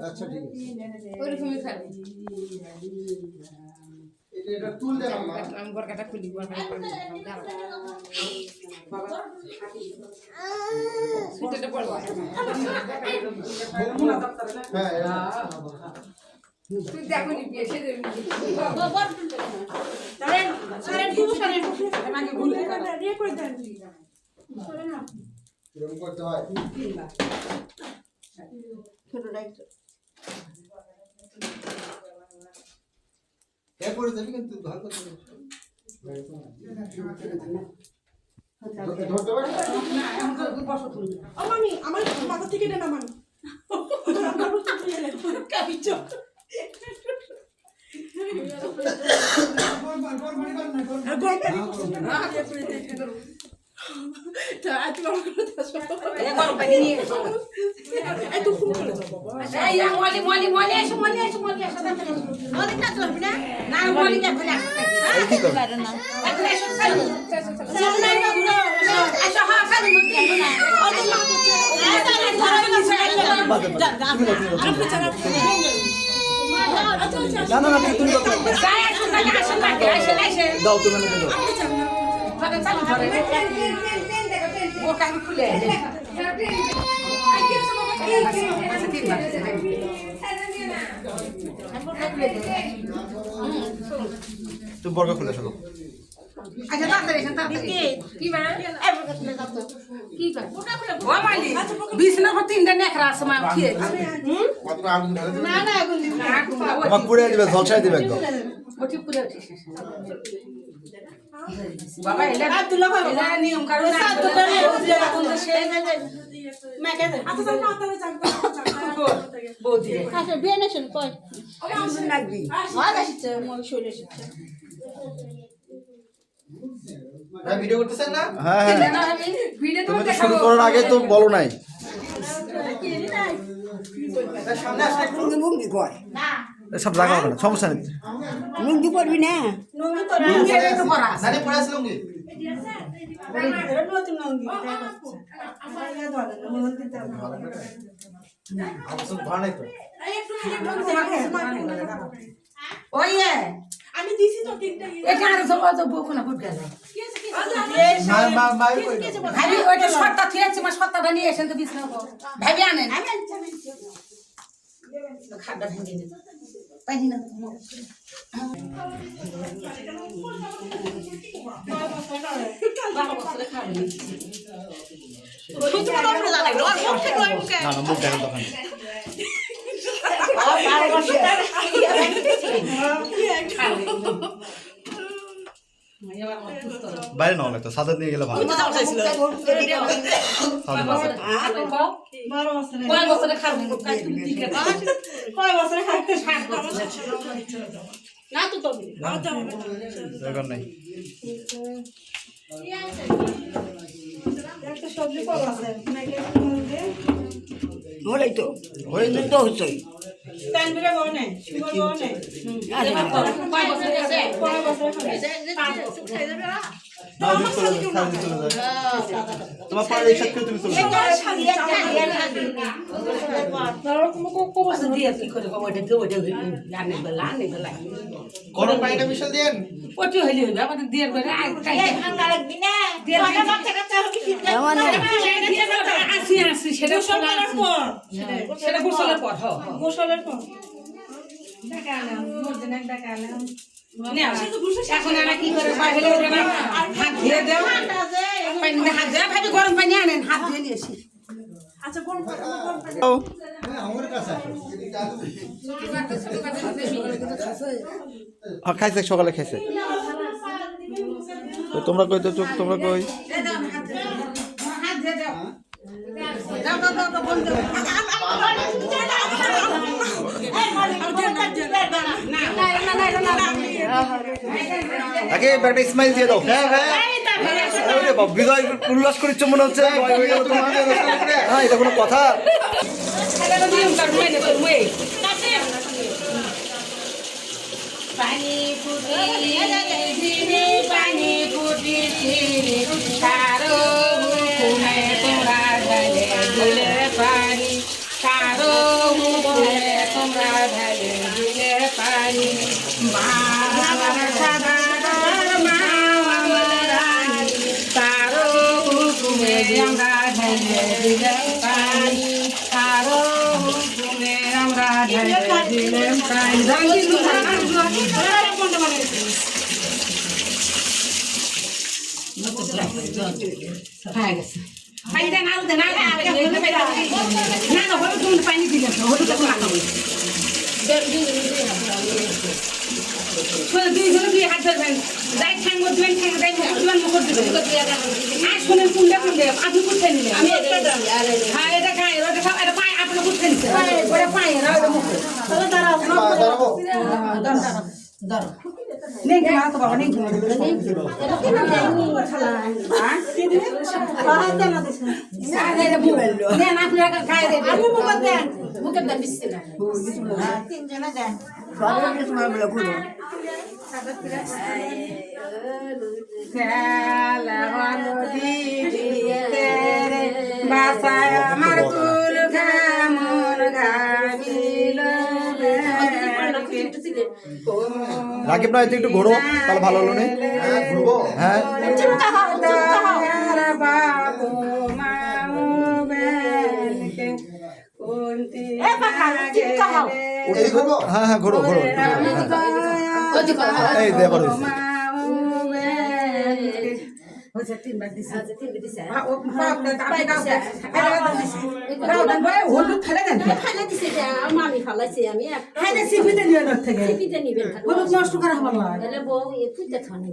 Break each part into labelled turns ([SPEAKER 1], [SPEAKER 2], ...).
[SPEAKER 1] আচ্ছা ঠিক আছে
[SPEAKER 2] ওইরকমই খাবে
[SPEAKER 1] এটা তুল দে মামা
[SPEAKER 2] আমি বরকাটা খুলি বরকাটা বাবা সুতোটা পড়বা
[SPEAKER 1] হ্যাঁ
[SPEAKER 2] তুই দেখো নি বিয়ে সে
[SPEAKER 3] তারে তারে খুব সারে আমাকে ভুলে রে করে দেন চলে না
[SPEAKER 1] এরকম করতে হয়
[SPEAKER 3] ছোট রাইট
[SPEAKER 1] এ করে দেবি কিন্তু ভালো করে ধরতে পারবে
[SPEAKER 2] না এখন তো বসো তুমি
[SPEAKER 3] আমি আমার মাথা থেকে এটা নামান আমার বুঝতে পেরে কাবিছো
[SPEAKER 4] না না না তুমি দাও তুমি আমাকে তুমি বর্গা খুলে আসো
[SPEAKER 2] আচ্ছা তাড়াতাড়ি তাড়াতাড়ি কি মা কি কর ও মালি বিছনা পর তিনটা নেকড়া আছে মা খেয়ে
[SPEAKER 1] কতটা আগুন ঢালে
[SPEAKER 3] না না আগুন দিবি না
[SPEAKER 4] তোমাকে পুড়ে দিবে ঝলসাই দিবে একদম
[SPEAKER 2] ওটি পুরো উঠিস বাবা এলা
[SPEAKER 3] আব্দুল্লাহ বাবা
[SPEAKER 2] এলা নিয়ম কারণ
[SPEAKER 3] সাত তো করে বুঝলে কোন সে মা কে দে আচ্ছা না তাহলে চাকবা
[SPEAKER 2] বৌদি
[SPEAKER 3] আচ্ছা বিয়ে নেছেন কই
[SPEAKER 2] আমি লাগবি
[SPEAKER 3] আর আসছে মই শৈলে এসেছে
[SPEAKER 1] ভাই ভিডিও করতেছেন না
[SPEAKER 4] হ্যাঁ হ্যাঁ
[SPEAKER 2] ভিডিও তো
[SPEAKER 4] তুমি তো শুরু করার আগে তো বলো নাই
[SPEAKER 1] সামনে আসলে একটু
[SPEAKER 2] মুঙ্গি কয়
[SPEAKER 3] না
[SPEAKER 4] সব জায়গা হবে না সমস্যা নেই
[SPEAKER 2] মুঙ্গি পড়বি না
[SPEAKER 3] নঙ্গি করে
[SPEAKER 2] মুঙ্গি এর তো পড়া
[SPEAKER 1] নানি পড়ে আসলে লুঙ্গি
[SPEAKER 3] নতুন নঙ্গি এটা করছে আমার ইয়া ধরে মোহন দিতে
[SPEAKER 1] অবশ্য ভালো নাই তো
[SPEAKER 2] ওইয়ে
[SPEAKER 3] আমি দিছি তো তিনটা
[SPEAKER 2] এখানে সব তো বকুনা ফুট গেল
[SPEAKER 1] মাই কই
[SPEAKER 2] ভাবি ওইটা সত্তা থিয়েছে মা সত্তাটা নিয়ে এসেন তো বিছনা ভাবি আনেন খাড্ডা ভেঙে নে পাইনি না
[SPEAKER 4] না না মুখ দেখেন তখন বাইরে না হলে তো সাদা নিয়ে গেলে ভালো
[SPEAKER 2] কয় বছরে খাবেন
[SPEAKER 3] কয় বছরে খাইতে না তো তো
[SPEAKER 4] দরকার নাই
[SPEAKER 3] একটা সবজি পাওয়া আছে
[SPEAKER 2] হলেই তো
[SPEAKER 4] হয়েছে
[SPEAKER 2] তো হচ্ছই
[SPEAKER 3] তানবিরে বনে সুবর বনে
[SPEAKER 2] কয় বছরে আছে
[SPEAKER 3] কয় বছরে খাবে
[SPEAKER 4] না তুমি চলে যাও সামনে চলে যাও তোমার পাড়ে এই সাথে তুমি চলে যাও
[SPEAKER 2] দিয়ে কি করে ওটা দিয়ে ওটা লানে লানে লাই
[SPEAKER 1] গরম পানিটা মিশাল দেন
[SPEAKER 2] ওটি হইলে হইবে আমাদের দিয়ে করে
[SPEAKER 3] ঠান্ডা লাগবি না বাচ্চা কাচ্চা হবে কি
[SPEAKER 2] আসি আসি সেটা
[SPEAKER 3] গোসলের পর
[SPEAKER 2] সেটা গোসলের পর
[SPEAKER 3] গোসলের পর দেখালাম মর্দিন এক দেখালাম
[SPEAKER 2] এখন আমরা কি করে বাইরে হাত ধুয়ে দেব হাত ধুয়ে ভাবি গরম পানি আনেন হাত ধুয়ে নিয়েছি
[SPEAKER 3] আচ্ছা কোন
[SPEAKER 1] আমার কাছে
[SPEAKER 4] খাইছে সকালে খাইছে তো তোমরা কই তো চুপ তোমরা কই
[SPEAKER 2] হাত ধুয়ে দাও দাও দাও দাও দাও বন্ধ
[SPEAKER 4] আগে একটা স্মাইল দিয়ে দাও হ্যাঁ হ্যাঁ বিজয় উল্লাস করিচ্ছ মনে হচ্ছে হ্যাঁ এটা কোনো কথা
[SPEAKER 2] পানি ফুটি পানি ফুটি সারো তোমরা পানি সারো আমরা ঢেলে দিলে পানি মা আমার সাদার মা আমার রানী তারো হুকুমে আমরা ঢেলে দিলে পানি তারো হুকুমে আমরা ঢেলে দিলে পানি হয়ে গেছে পানি দেন আলু দেন না হলুদ তুমি পানি দিলে হলুদ এখন লাগাবো দুইজনে দিয়ে হাত ধরবেন যাই ঠ্যাং দিবেন ঠ্যাং যাই দিবেন মুখ দিবেন আর শোনেন কুন্ডে কুন্ডে আপনি কুটতে নিলেন হ্যাঁ এটা খাই ওটা খাও এটা পায়ে আপনি কুটতে নিচ্ছেন ওটা পায়ে না ওটা মুখে
[SPEAKER 1] দাঁড়াবো
[SPEAKER 2] ধরো নেই কি মারা তো বাবা নেই কি বাসায় আমার কুল ঘামন ঘামিল
[SPEAKER 4] রাকিব না একটু ঘোরো তাহলে ভালো হলো না
[SPEAKER 1] ঘুরবো
[SPEAKER 4] হ্যাঁ
[SPEAKER 2] বাবু মাও বেনকে কোনটি
[SPEAKER 1] এই ঘুরবো
[SPEAKER 4] হ্যাঁ হ্যাঁ ঘোরো ঘোরো এই দে এবার হয়েছে
[SPEAKER 2] হলুদ ফেলে দেন
[SPEAKER 3] আমি ফালাইছি আমি
[SPEAKER 2] সিপিতে নিয়ে থেকে
[SPEAKER 3] পিঠে নিবেন
[SPEAKER 2] হলুদ নষ্ট করা হবে না
[SPEAKER 3] তাহলে বউ এ পুজো খানে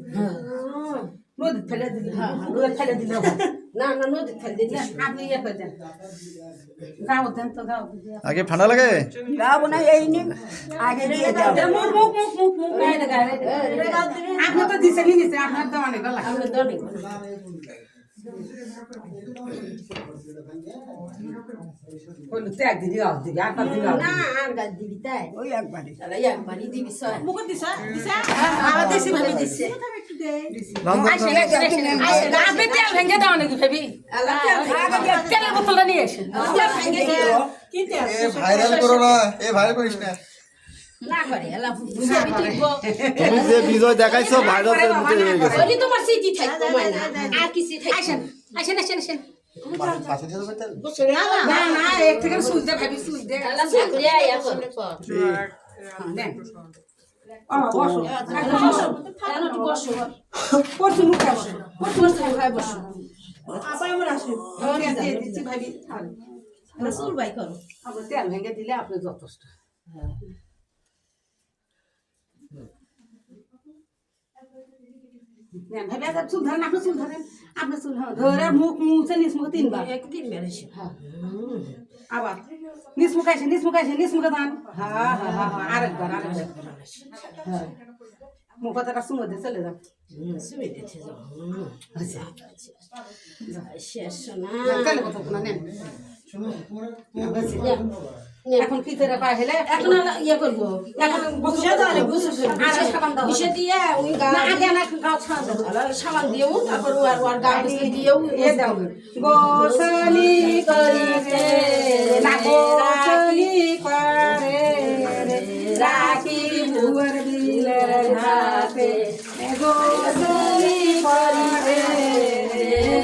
[SPEAKER 2] রোদ ফেলে দিলে রোদ ফেলে দিলে
[SPEAKER 3] না না নদী ফেলে দিদি
[SPEAKER 2] আপনি ইয়ে করে দেন গাও দেন তো গাও
[SPEAKER 4] আগে ঠান্ডা লাগে
[SPEAKER 2] গাও না এই নি আগে দিয়ে দাও মুখ মুখ মুখ মুখ মুখ গায়ে দে আপনি তো দিছেন নিছে আপনার তো অনেক গলা
[SPEAKER 3] আমরা দনি
[SPEAKER 2] হলুদ ত্যাগ দিদি গাও দিদি আর পাঁচ দিন গাও
[SPEAKER 3] না আর গাছ দিবি তাই
[SPEAKER 2] ওই একবারে
[SPEAKER 3] তাহলে একবারই দিবি সর
[SPEAKER 2] মুখ দিছা দিছা
[SPEAKER 3] আমার দেশি ভাবে দিচ্ছে
[SPEAKER 2] আপনি তেল ভেঙে দাও নাকি ভাবি তেলের বোতলটা নিয়ে এসেন
[SPEAKER 1] ভাইরাল করো না এ ভাইরাল করিস না
[SPEAKER 3] না করে এলা বুঝাবি তুইব
[SPEAKER 4] তুমি যে বিজয় দেখাইছো ভাইরাল হয়ে গেছে
[SPEAKER 3] ওই তোমার সিটি থাকতো না আর কি সিটি
[SPEAKER 2] আসেন আসেন আসেন আসেন
[SPEAKER 1] পাশে ছেড়ে বেতেল
[SPEAKER 2] না না এক থেকে সুই দে ভাবি সুই দে
[SPEAKER 3] এলা সাকরিয়া ইয়া করে
[SPEAKER 2] দেন ও বসো
[SPEAKER 3] কেন তুই বসো
[SPEAKER 2] পড়ছি মুখে বসো
[SPEAKER 3] বসো ভাই বসো
[SPEAKER 2] আপা আমরা আসি ওরে দিয়ে দিচ্ছি ভাবি থাল
[SPEAKER 3] রসুল ভাই করো
[SPEAKER 2] আপনি তেল ভেঙে দিলে আপনি যথেষ্ট ভাবি আগে চুল ধরেন আপনি চুল ধরেন আপনি চুল ধরে মুখ মুছে নিস মুখ তিনবার
[SPEAKER 3] একদিন মেরেছে
[SPEAKER 2] আবার নিস মুখ আসে নিস মুখ আসে নিস মুখে দান হ্যাঁ হ্যাঁ হ্যাঁ আরেকবার হ্যাঁ মুখ কথাটা শুনে দিয়ে চলে যান
[SPEAKER 3] সুমি দিতে যাও শেষ না
[SPEAKER 2] তেলে কথা শোনা নেন এখন কি করে পাই হেলে
[SPEAKER 3] এখন ইয়ে করবো
[SPEAKER 2] এখন
[SPEAKER 3] বুঝে দাও বুঝে
[SPEAKER 2] আরে সাবান দাও
[SPEAKER 3] বুঝে দিয়ে ওই গা
[SPEAKER 2] না আগে না গাও ছাড় দাও
[SPEAKER 3] সাবান দিও তারপর ওর গা বুঝে দিও
[SPEAKER 2] এ দাও গোসলি করিতে না গোসলি করে রাখি ভুয়ার দিলের হাতে গোসলি করিতে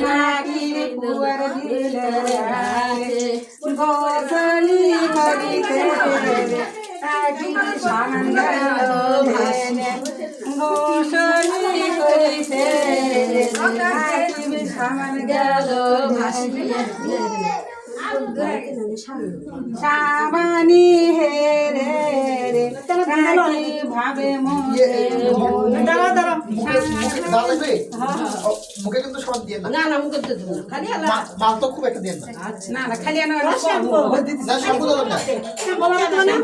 [SPEAKER 2] রাখি ভুয়ার দিলের হাতে গোসলি করিতে রাখি সামান গেল ভাসনে গোসলি করিতে রাখি সামান গেল ভাসনে সামানি হে রে রে রাখি ভাবে মনে দাঁড়া দাঁড়া
[SPEAKER 1] লাগবে মুখে কিন্তু সব দিয়ে না
[SPEAKER 3] না না মুখে তো দেবো না খালি আলা
[SPEAKER 1] মাল তো খুব একটা দিয়ে না
[SPEAKER 2] না না খালি না
[SPEAKER 1] না শ্যাম্পু দাও না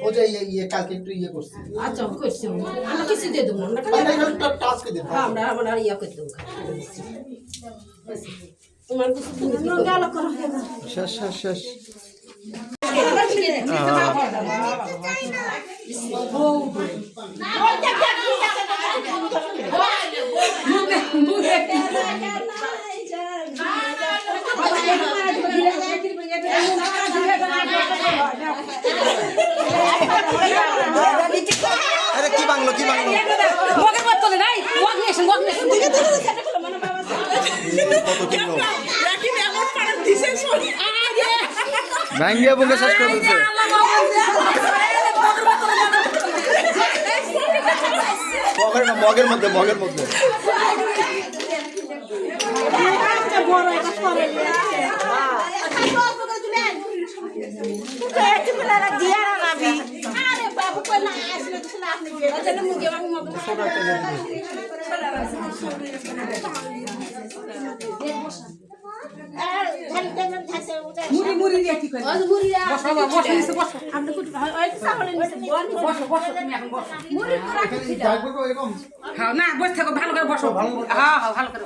[SPEAKER 1] ও যে ইয়ে কালকে একটু ইয়ে করছি
[SPEAKER 3] আচ্ছা করছি আমরা কিছু দিয়ে দেবো না খালি
[SPEAKER 1] টাস্ক দিয়ে
[SPEAKER 3] আমরা আমরা ইয়া করে দেবো তোমার কিছু গেল করো
[SPEAKER 4] শেষ শেষ শেষ ভাঙলো কি ভাঙলো
[SPEAKER 2] মগের মত তোলে নাই মগ নিয়ে এসেন
[SPEAKER 4] কত কিলো ভাঙ্গিয়ে বুকে শেষ করে দিচ্ছে মগের মধ্যে
[SPEAKER 2] মুড়ি দিয়ে কি করে বসো বসো নিচে বসো আপনি কত ওই সামনে নিচে বসো বসো তুমি এখন বসো মুড়ি পুরা কিছু দাও
[SPEAKER 1] এরকম
[SPEAKER 2] হ্যাঁ না বসে থাকো ভালো করে বসো হ্যাঁ হ্যাঁ ভালো করে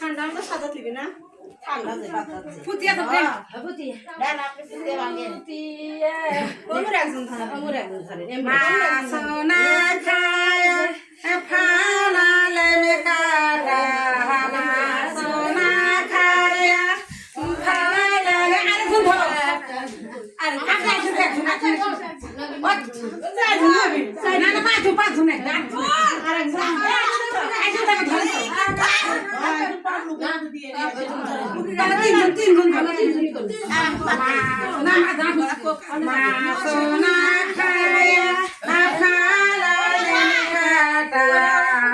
[SPEAKER 3] ঠান্ডা আমরা সাদা দিবি না ঠান্ডা যে বাতাস
[SPEAKER 2] ফুটিয়া তো দেন
[SPEAKER 3] ফুটিয়া দেন আপনি ফুটিয়া ভাঙেন ফুটিয়া ওমর একজন ধরে
[SPEAKER 2] মা সোনা খায়া ফালালে মে কাটা মা সোনা খায়া ফালালে আরে শুন ধরো আরে আপনি এসে দেখুন আপনি না না পাঁচ না আরে এসে দেখো ধরো তিনজন মা সোনা খায়া ফালালে কাটা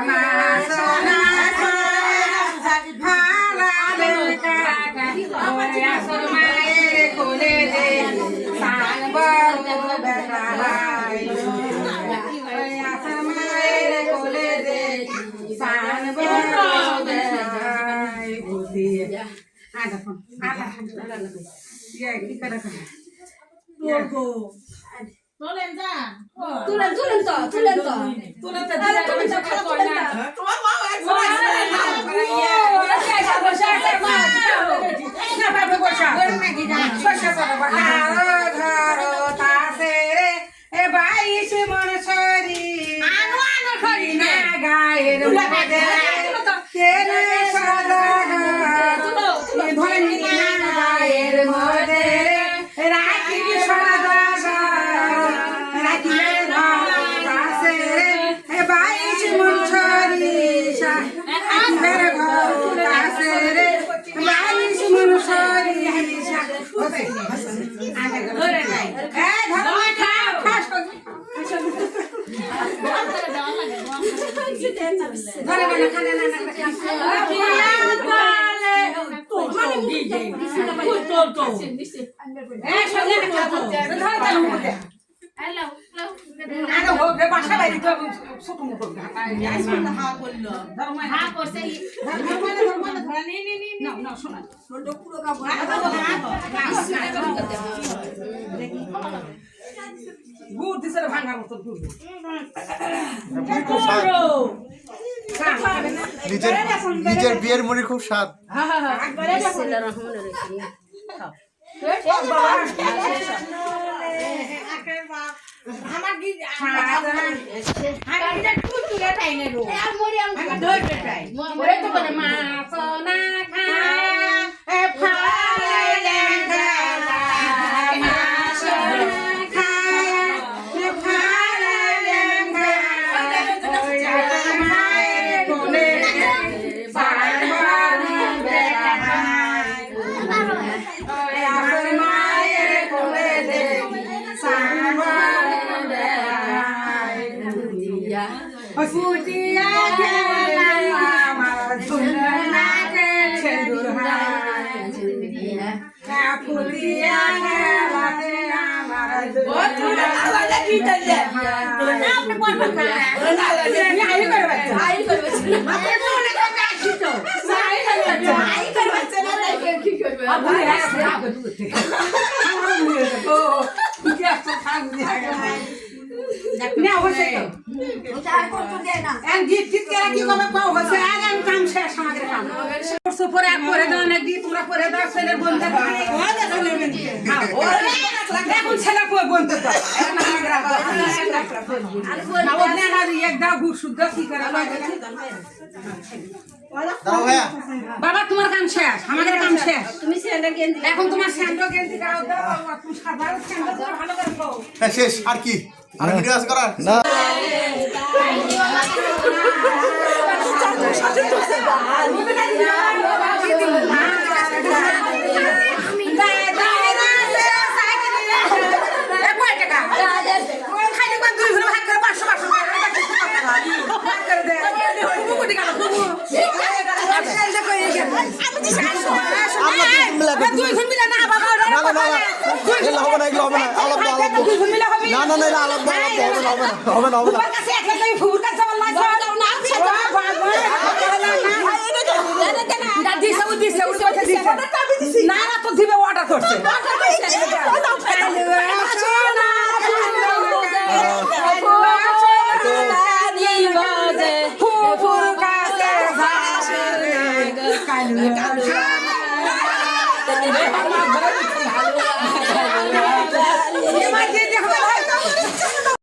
[SPEAKER 2] মা সোনা খায়া ফালালে কাটা ওরে আসর মায়ের কোলে দে সান বড় বেটা হাই ওরে আসর মায়ের কোলে দে সান বড় বেটা high বুদিয়া ada ya kita ada logo
[SPEAKER 3] চলেন যা
[SPEAKER 2] tulen to তোমার মা
[SPEAKER 4] নিজের বিয়ের মুড়ি খুব স্বাদ
[SPEAKER 2] বছর পরে আর পরে দাও নাকি তোমরা পরে দাও ছেলের বন্ধু এখন ছেলে কই বন্ধু দাও একদম গুড় শুদ্ধ কি করে
[SPEAKER 1] দাও ভাইয়া
[SPEAKER 2] বাবা তোমার কাম শেষ আমাদের কাম শেষ
[SPEAKER 3] তুমি সেটা গেঞ্জি
[SPEAKER 2] এখন তোমার স্যান্ডো গেঞ্জি দাও দাও তুমি সাধারণ স্যান্ডো ভালো করে পাও
[SPEAKER 1] হ্যাঁ শেষ আর কি আর ভিডিও আছে করার
[SPEAKER 4] না
[SPEAKER 2] অর্ডার করছে
[SPEAKER 3] ভালো